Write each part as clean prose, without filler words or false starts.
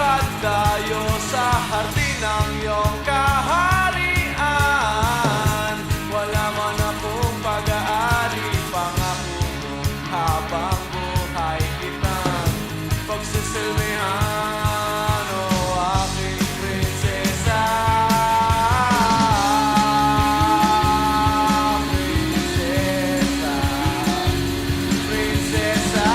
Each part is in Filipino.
Maglakad tayo sa hardin ng iyong kaharian. Wala man akong pag-aari, pangako mo habang buhay kitang pagsisilbihan, o aking prinsesa. Prinsesa, prinsesa.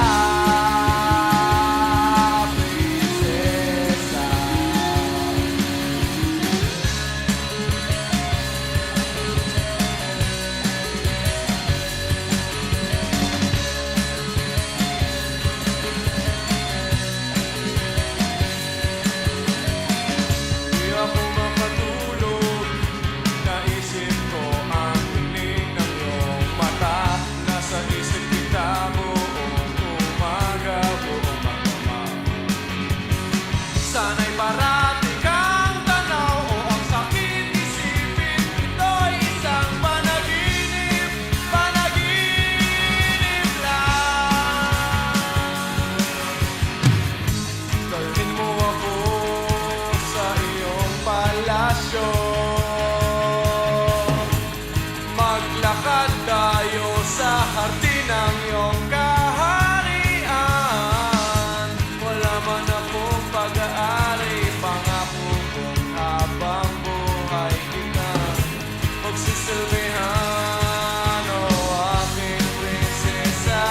Sana'y parati kang tanaw, o ang sakit isipin, ito'y isang panaginip, panaginip lang. Dalhin mo ako sa iyong palasyo, maglakad tayo sa hardin ng iyong kaharian. Wala man akong pag-aari, pangako kong habang buhay kita pagsisilbihan, o aking prinsesa.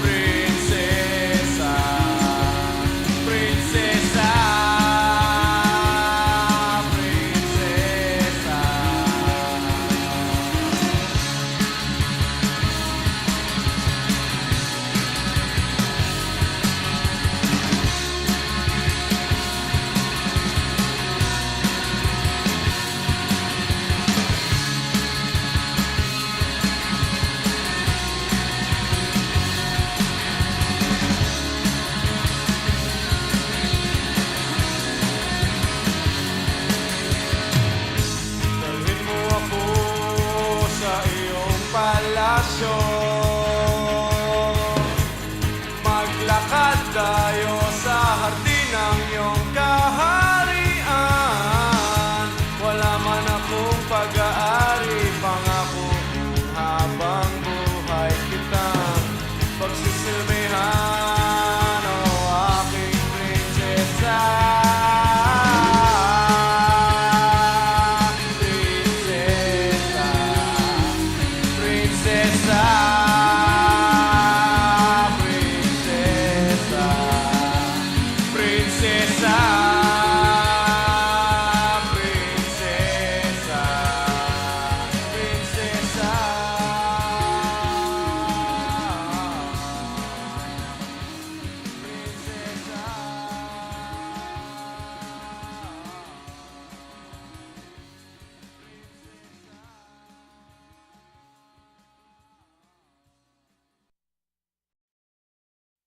Prinsesa, prinsesa, prinsesa. Dalhin mo ako sa iyong palasyo, maglakad tayo sa hardin ng iyong